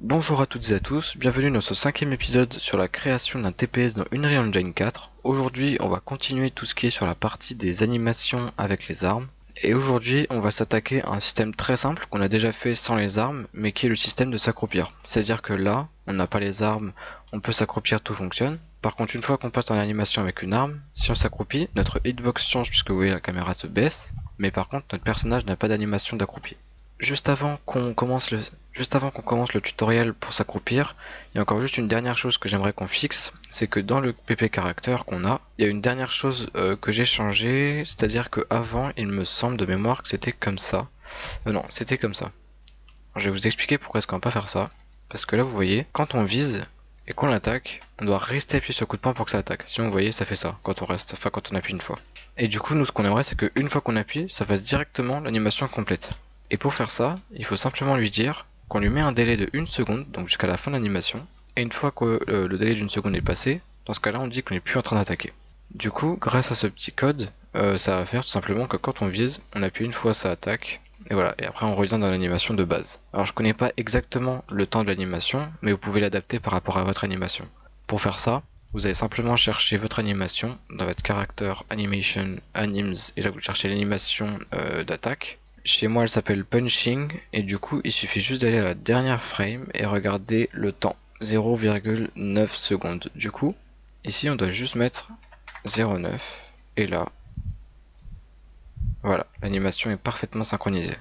Bonjour à toutes et à tous, bienvenue dans ce 5e épisode sur la création d'un TPS dans Unreal Engine 4. Aujourd'hui, on va continuer tout ce qui est sur la partie des animations avec les armes. Et aujourd'hui, on va s'attaquer à un système très simple qu'on a déjà fait sans les armes, mais qui est le système de s'accroupir. C'est-à-dire que là, on n'a pas les armes, on peut s'accroupir, tout fonctionne. Par contre, une fois qu'on passe en animation avec une arme, si on s'accroupit, notre hitbox change puisque vous voyez la caméra se baisse, mais par contre, notre personnage n'a pas d'animation d'accroupi. Juste avant qu'on commence le tutoriel pour s'accroupir, il y a encore juste une dernière chose que j'aimerais qu'on fixe, c'est que dans le PP Character qu'on a, il y a une dernière chose que j'ai changé, c'est-à-dire que avant, il me semble de mémoire que c'était comme ça. Non, c'était comme ça. Alors, je vais vous expliquer pourquoi est-ce qu'on va pas faire ça. Parce que là, vous voyez, quand on vise et qu'on l'attaque, on doit rester appuyé sur le coup de poing pour que ça attaque. Sinon, vous voyez, ça fait ça quand quand on appuie une fois. Et du coup, nous, ce qu'on aimerait, c'est qu'une fois qu'on appuie, ça fasse directement l'animation complète. Et pour faire ça, il faut simplement lui dire qu'on lui met un délai de 1 seconde, donc jusqu'à la fin de l'animation. Et une fois que le délai d'une seconde est passé, dans ce cas-là, on dit qu'on n'est plus en train d'attaquer. Du coup, grâce à ce petit code, ça va faire tout simplement que quand on vise, on appuie une fois, ça attaque. Et voilà, et après on revient dans l'animation de base. Alors je connais pas exactement le temps de l'animation, mais vous pouvez l'adapter par rapport à votre animation. Pour faire ça, vous allez simplement chercher votre animation dans votre character animation animes, et là vous cherchez l'animation d'attaque. Chez moi elle s'appelle punching, et du coup il suffit juste d'aller à la dernière frame et regarder le temps, 0,9 secondes. Du coup, ici on doit juste mettre 0,9, et là, voilà, l'animation est parfaitement synchronisée.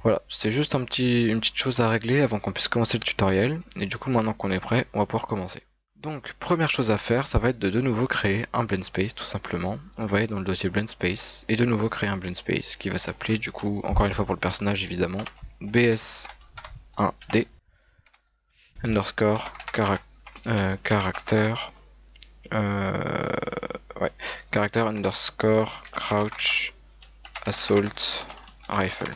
Voilà, c'était juste une petite chose à régler avant qu'on puisse commencer le tutoriel, et du coup maintenant qu'on est prêt, on va pouvoir commencer. Donc première chose à faire, ça va être de nouveau créer un blend space tout simplement. On va aller dans le dossier blend space et de nouveau créer un blend space qui va s'appeler du coup, encore une fois pour le personnage évidemment, BS1D underscore character character underscore crouch assault rifle.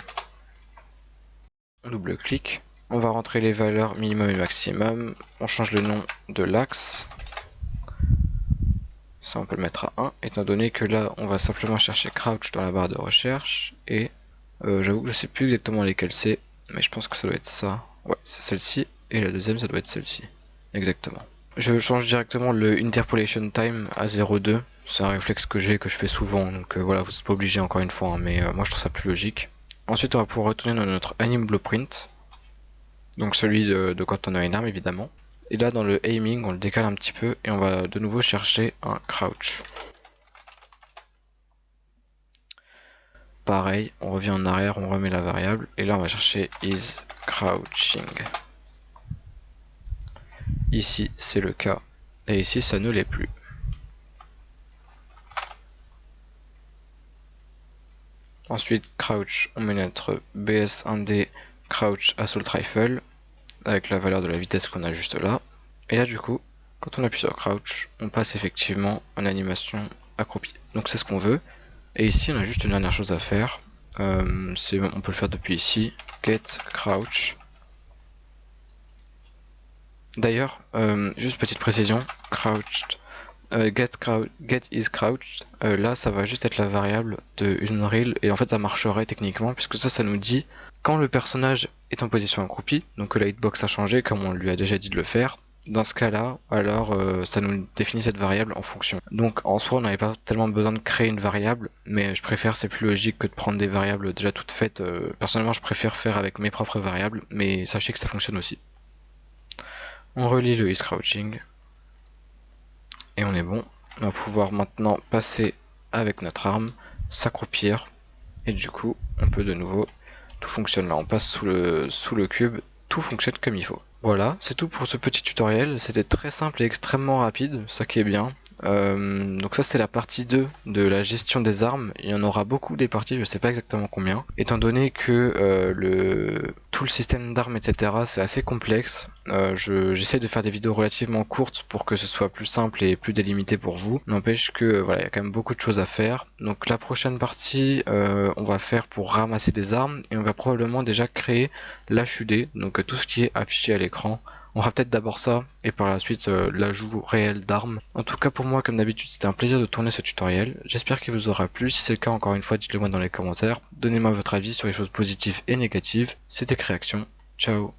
On double-clique, on va rentrer les valeurs minimum et maximum, on change le nom de l'axe, ça on peut le mettre à 1, étant donné que là on va simplement chercher crouch dans la barre de recherche, et j'avoue que je sais plus exactement lesquelles c'est, mais je pense que ça doit être ça, ouais c'est celle-ci, et la deuxième ça doit être celle-ci, exactement. Je change directement le interpolation time à 0,2, c'est un réflexe que j'ai, que je fais souvent, donc voilà, vous n'êtes pas obligé encore une fois, hein, mais moi je trouve ça plus logique. Ensuite, on va pouvoir retourner dans notre anim blueprint, donc celui de quand on a une arme évidemment. Et là, dans le aiming, on le décale un petit peu et on va de nouveau chercher un crouch. Pareil, on revient en arrière, on remet la variable et là on va chercher is crouching. Ici, c'est le cas et ici, ça ne l'est plus. Ensuite, crouch, on met notre BS1D crouch assault rifle avec la valeur de la vitesse qu'on a juste là. Et là, du coup, quand on appuie sur crouch, on passe effectivement en animation accroupie. Donc c'est ce qu'on veut. Et ici, on a juste une dernière chose à faire. On peut le faire depuis ici. Get crouch. D'ailleurs, juste petite précision, crouched, get is crouched, là ça va juste être la variable de Unreal et en fait ça marcherait techniquement puisque ça nous dit quand le personnage est en position accroupie, donc que la hitbox a changé comme on lui a déjà dit de le faire. Dans ce cas-là, alors ça nous définit cette variable en fonction. Donc en soi, on n'avait pas tellement besoin de créer une variable, mais je préfère, c'est plus logique que de prendre des variables déjà toutes faites. Personnellement, je préfère faire avec mes propres variables, mais sachez que ça fonctionne aussi. On relie le isCrouching et on est bon. On va pouvoir maintenant passer avec notre arme, s'accroupir et du coup on peut de nouveau, tout fonctionne là, on passe sous le cube, tout fonctionne comme il faut. Voilà, c'est tout pour ce petit tutoriel, c'était très simple et extrêmement rapide, ça qui est bien. Donc ça c'était la partie 2 de la gestion des armes, il y en aura beaucoup des parties, je sais pas exactement combien, étant donné que tout le système d'armes etc c'est assez complexe, j'essaie de faire des vidéos relativement courtes pour que ce soit plus simple et plus délimité pour vous, n'empêche que voilà, il y a quand même beaucoup de choses à faire. Donc la prochaine partie on va faire pour ramasser des armes et on va probablement déjà créer l'HUD, donc tout ce qui est affiché à l'écran. On fera peut-être d'abord ça, et par la suite l'ajout réel d'armes. En tout cas pour moi, comme d'habitude, c'était un plaisir de tourner ce tutoriel. J'espère qu'il vous aura plu. Si c'est le cas, encore une fois, dites-le moi dans les commentaires. Donnez-moi votre avis sur les choses positives et négatives. C'était Créaction. Ciao.